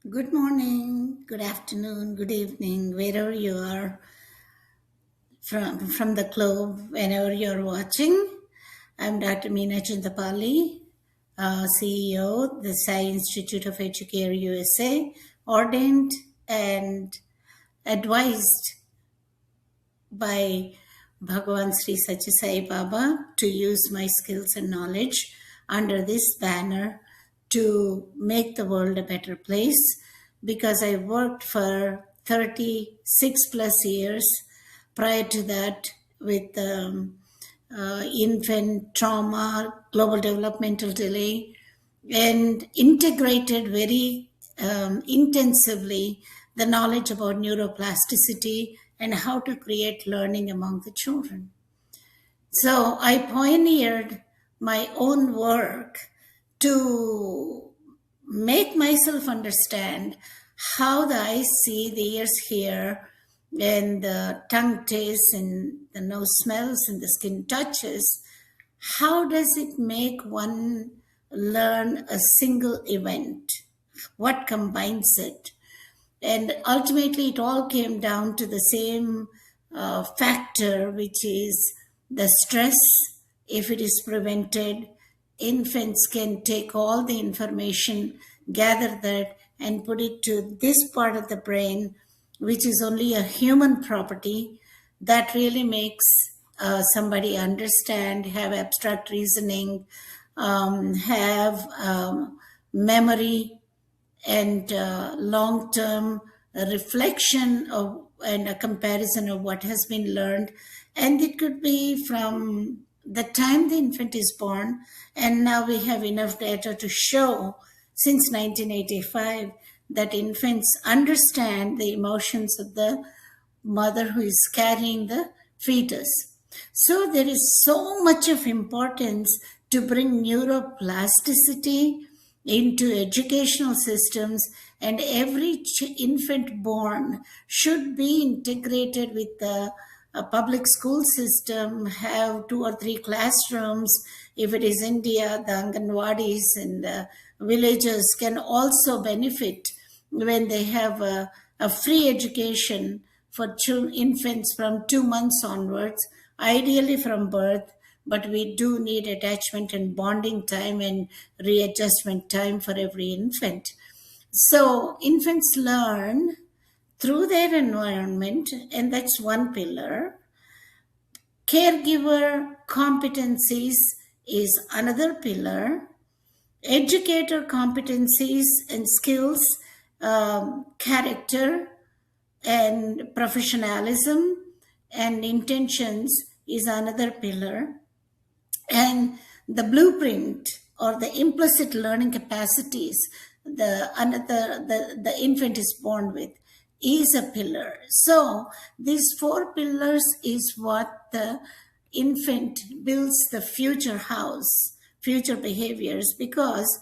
Good morning, good afternoon, good evening, wherever you are from the globe, whenever you're watching. I'm Dr. Meena Chintapalli, CEO, the Sai Institute of Educare-USA, ordained and advised by Bhagavan Sri Sathya Sai Baba to use my skills and knowledge under this banner to make the world a better place, because I worked for 36 plus years prior to that with infant trauma, global developmental delay, and integrated very intensively the knowledge about neuroplasticity and how to create learning among the children. So I pioneered my own work to make myself understand how the eyes see, the ears hear, and the tongue tastes, and the nose smells, and the skin touches. How does it make one learn a single event? What combines it? And ultimately, it all came down to the same factor, which is the stress. If it is prevented, infants can take all the information, gather that, and put it to this part of the brain, which is only a human property, that really makes somebody understand, have abstract reasoning, have memory, and long-term reflection of and a comparison of what has been learned. And it could be from the time the infant is born, and now we have enough data to show since 1985 that infants understand the emotions of the mother who is carrying the fetus. So there is so much of importance to bring neuroplasticity into educational systems, and every infant born should be integrated with the public school system, have 2 or 3 classrooms. If it is India, the Anganwadis and villages can also benefit when they have a free education for infants from 2 months onwards, ideally from birth, but we do need attachment and bonding time and readjustment time for every infant. So infants learn through their environment, and that's one pillar. Caregiver competencies is another pillar. Educator competencies and skills, character, and professionalism and intentions is another pillar. And the blueprint or the implicit learning capacities the infant is born with is a pillar. So these 4 pillars is what the infant builds the future house, future behaviors, because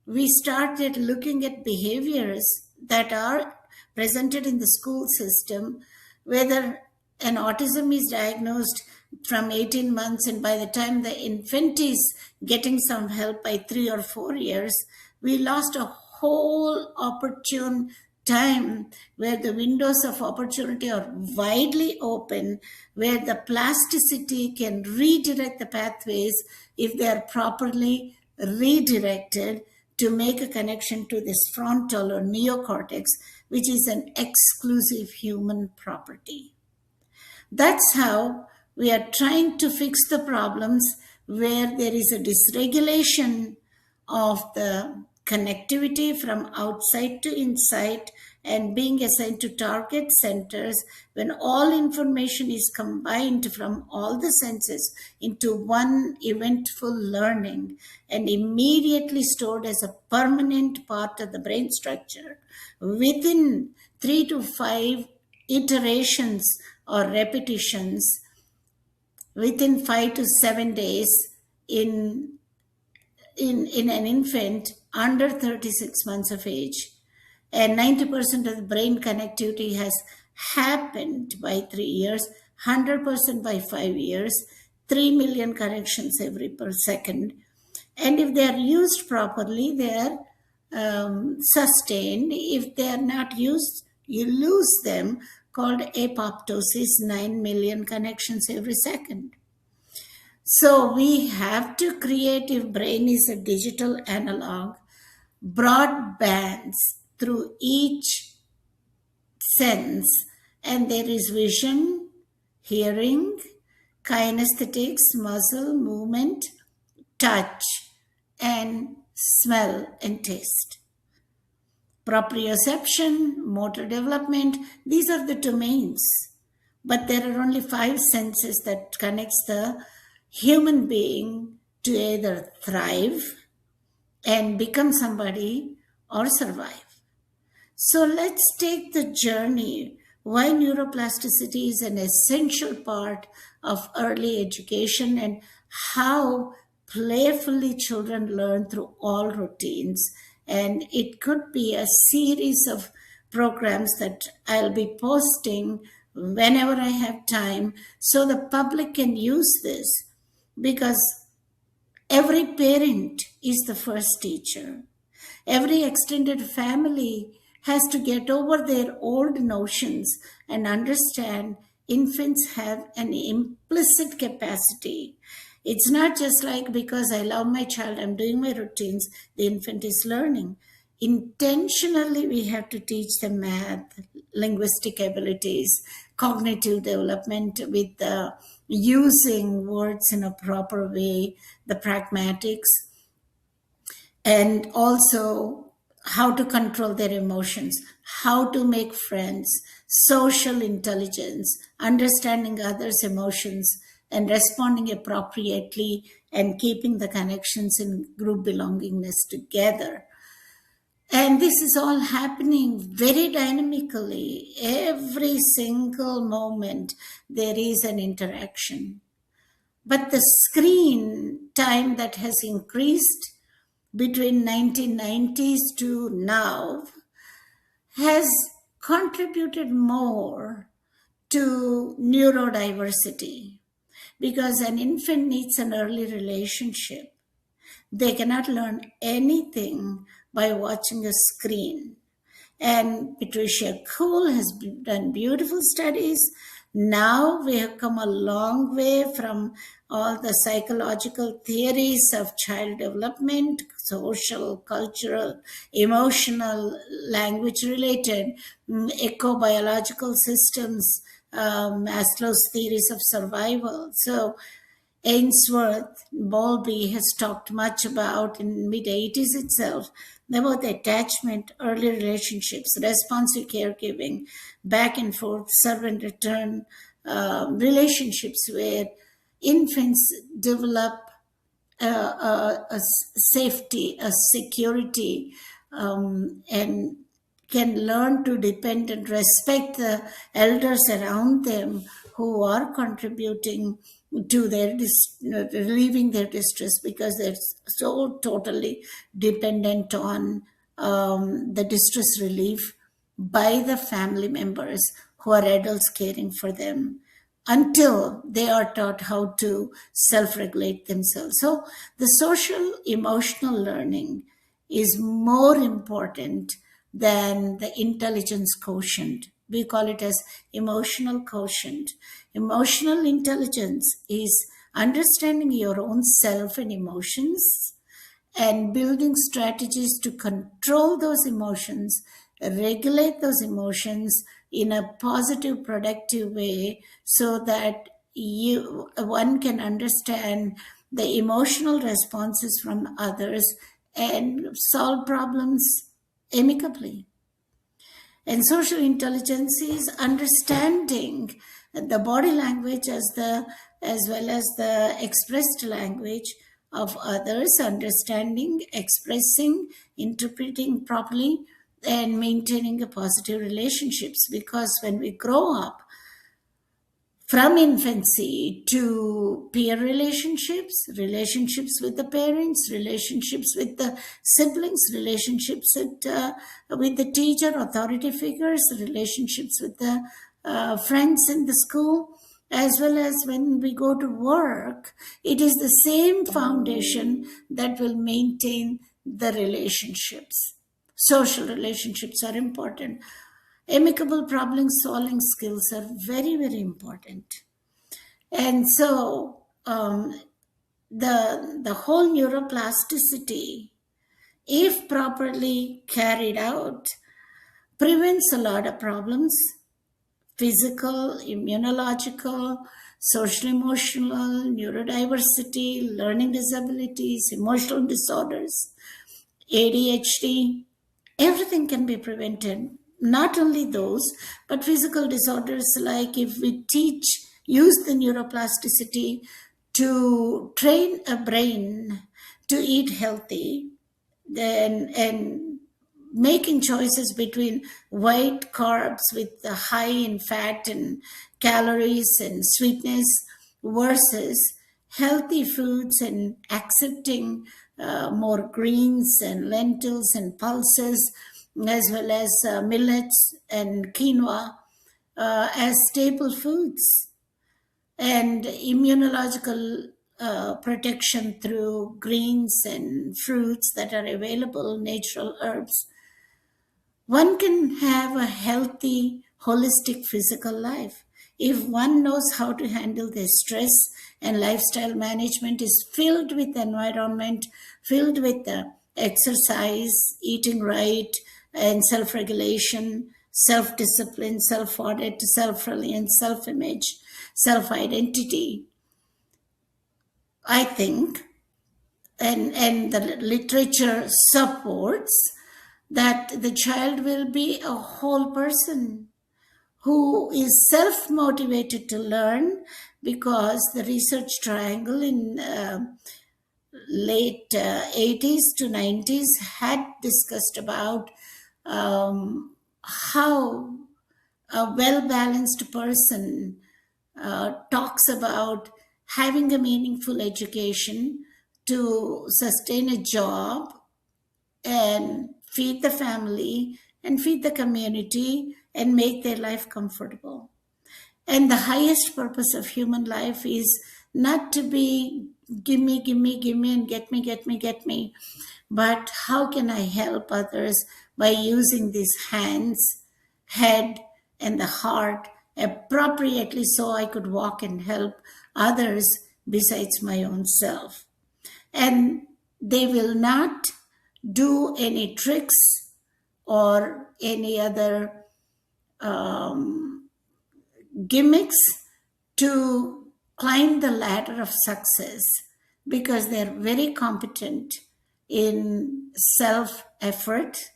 we started looking at behaviors that are presented in the school system, whether an autism is diagnosed from 18 months, and by the time the infant is getting some help by 3 or 4 years, we lost a whole opportune time where the windows of opportunity are widely open, where the plasticity can redirect the pathways if they are properly redirected to make a connection to this frontal or neocortex, which is an exclusive human property. That's how we are trying to fix the problems where there is a dysregulation of the connectivity from outside to inside and being assigned to target centers, when all information is combined from all the senses into one eventful learning and immediately stored as a permanent part of the brain structure within 3 to 5 iterations or repetitions within 5 to 7 days in an infant under 36 months of age. And 90% of the brain connectivity has happened by 3 years, 100% by 5 years, 3 million connections every per second. And if they are used properly, they are sustained. If they are not used, you lose them, called apoptosis, 9 million connections every second. So we have to create, if brain is a digital analog, broadbands through each sense, and there is vision, hearing, kinesthetics, muscle movement, touch, and smell and taste. Proprioception, motor development, these are the domains. But there are only five senses that connects the human being to either thrive and become somebody or survive. So let's take the journey why neuroplasticity is an essential part of early education and how playfully children learn through all routines. And it could be a series of programs that I'll be posting whenever I have time so the public can use this, because every parent is the first teacher. Every extended family has to get over their old notions and understand infants have an implicit capacity. It's not just like because I love my child, I'm doing my routines, the infant is learning. Intentionally, we have to teach them math, linguistic abilities, cognitive development with using words in a proper way, the pragmatics, and also how to control their emotions, how to make friends, social intelligence, understanding others' emotions, and responding appropriately and keeping the connections in group belongingness together. And this is all happening very dynamically. Every single moment, there is an interaction. But the screen time that has increased between 1990s to now has contributed more to neurodiversity, because an infant needs an early relationship. They cannot learn anything by watching a screen. And Patricia Cole has done beautiful studies. Now we have come a long way from all the psychological theories of child development, social, cultural, emotional, language related, eco-biological systems, Maslow's theories of survival. So Ainsworth Bowlby has talked much about in mid 80s itself about attachment, early relationships, responsive caregiving, back and forth, serve and return relationships where infants develop safety, a security, and can learn to depend and respect the elders around them who are contributing to their relieving their distress, because they're so totally dependent on the distress relief by the family members who are adults caring for them until they are taught how to self regulate themselves. So, the social emotional learning is more important than the intelligence quotient. We call it as emotional quotient. Emotional intelligence is understanding your own self and emotions and building strategies to control those emotions, regulate those emotions in a positive, productive way so that one can understand the emotional responses from others and solve problems amicably. And social intelligence is understanding the body language as well as the expressed language of others, understanding, expressing, interpreting properly, and maintaining a positive relationships. Because when we grow up, from infancy to peer relationships, relationships with the parents, relationships with the siblings, relationships with the teacher, authority figures, relationships with the friends in the school, as well as when we go to work, it is the same foundation that will maintain the relationships. Social relationships are important. Amicable problem solving skills are very, very important. And so the whole neuroplasticity, if properly carried out, prevents a lot of problems: physical, immunological, social emotional, neurodiversity, learning disabilities, emotional disorders, ADHD. Everything can be prevented. Not only those, but physical disorders, like if we use the neuroplasticity to train a brain to eat healthy, then and making choices between white carbs with the high in fat and calories and sweetness versus healthy foods, and accepting more greens and lentils and pulses, as well as millets and quinoa as staple foods, and immunological protection through greens and fruits that are available, natural herbs. One can have a healthy, holistic physical life if one knows how to handle their stress, and lifestyle management is filled with environment, filled with exercise, eating right, and self-regulation, self-discipline, self-audit, self-reliance, self-image, self-identity. I think, and the literature supports, that the child will be a whole person who is self motivated to learn, because the research triangle in late 80s to 90s had discussed about how a well balanced person talks about having a meaningful education to sustain a job and feed the family and feed the community and make their life comfortable. And the highest purpose of human life is not to be gimme, gimme, gimme, and get me, but how can I help others by using these hands, head, and the heart appropriately, so I could walk and help others besides my own self. And they will not do any tricks or any other gimmicks to climb the ladder of success, because they're very competent in self effort,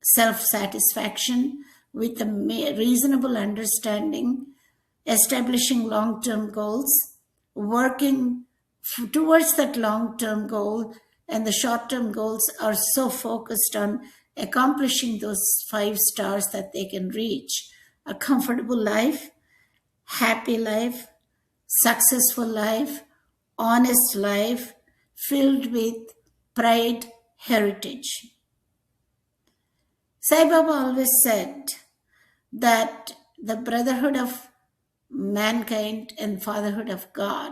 self satisfaction, with a reasonable understanding, establishing long term goals, working towards that long term goal, and the short term goals are so focused on accomplishing those 5 stars that they can reach a comfortable life, happy life, successful life, honest life, filled with pride, heritage. Sai Baba always said that the brotherhood of mankind and fatherhood of God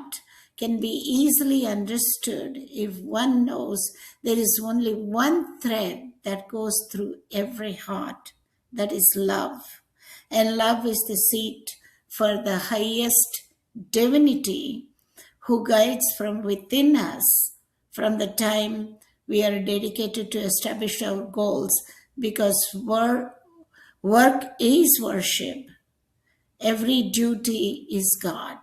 can be easily understood if one knows there is only one thread that goes through every heart, that is love. And love is the seat for the highest divinity, who guides from within us from the time we are dedicated to establish our goals, because work is worship. Every duty is God,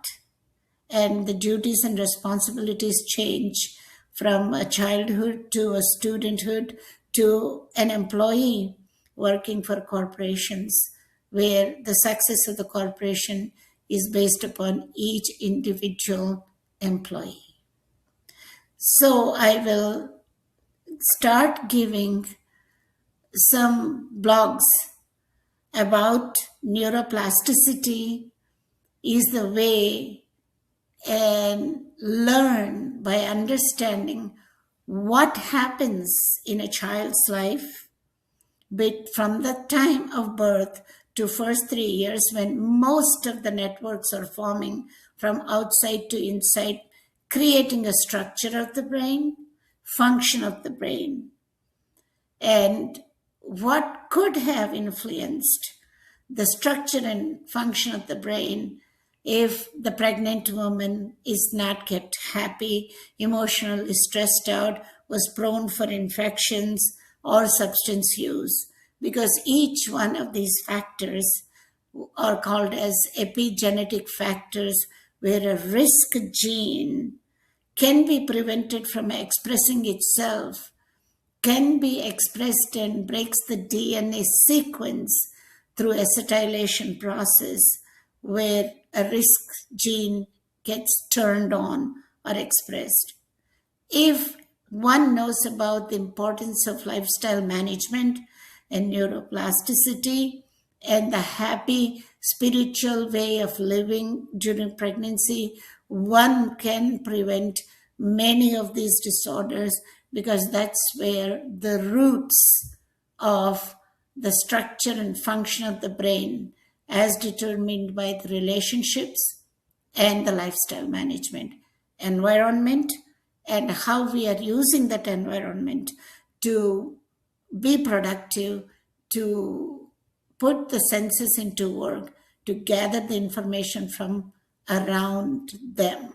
and the duties and responsibilities change from a childhood to a studenthood to an employee working for corporations, where the success of the corporation is based upon each individual employee. So I will start giving some blogs about neuroplasticity is the way, and learn by understanding what happens in a child's life, but from the time of birth to first 3 years, when most of the networks are forming from outside to inside, creating a structure of the brain, function of the brain. And what could have influenced the structure and function of the brain if the pregnant woman is not kept happy, emotionally stressed out, was prone for infections or substance use. Because each one of these factors are called as epigenetic factors, where a risk gene can be prevented from expressing itself, can be expressed and breaks the DNA sequence through acetylation process, where a risk gene gets turned on or expressed. If one knows about the importance of lifestyle management and neuroplasticity and the happy spiritual way of living during pregnancy, one can prevent many of these disorders, because that's where the roots of the structure and function of the brain, as determined by the relationships and the lifestyle management, environment, and how we are using that environment to be productive, to put the senses into work, to gather the information from around them.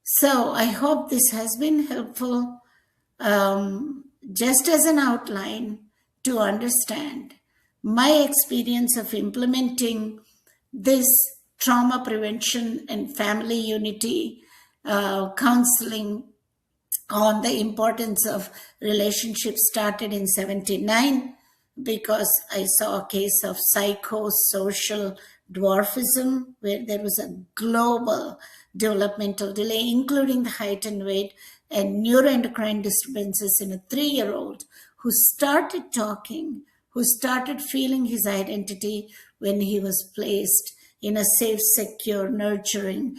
So I hope this has been helpful, just as an outline to understand my experience of implementing this trauma prevention and family unity counseling on the importance of relationships started in 79, because I saw a case of psychosocial dwarfism where there was a global developmental delay, including the height and weight and neuroendocrine disturbances in a 3-year-old who started talking, who started feeling his identity when he was placed in a safe, secure, nurturing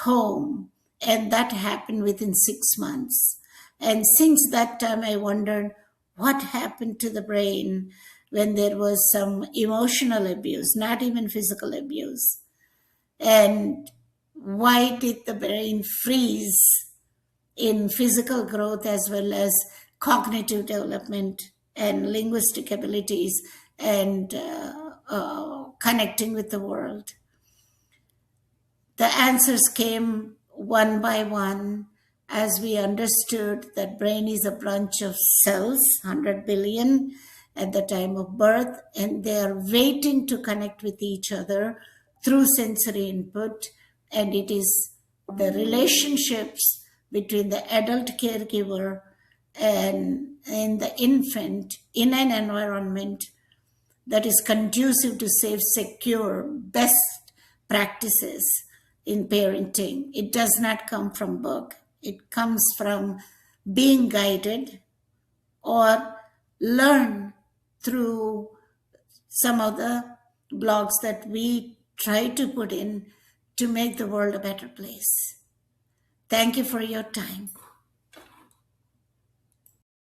home. And that happened within 6 months. And since that time, I wondered what happened to the brain when there was some emotional abuse, not even physical abuse. And why did the brain freeze in physical growth as well as cognitive development and linguistic abilities and connecting with the world? The answers came one by one as we understood that brain is a bunch of cells, 100 billion at the time of birth, and they are waiting to connect with each other through sensory input. And it is the relationships between the adult caregiver and the infant in an environment that is conducive to safe, secure, best practices in parenting. It does not come from book. It comes from being guided or learn through some of the blogs that we try to put in to make the world a better place. Thank you for your time.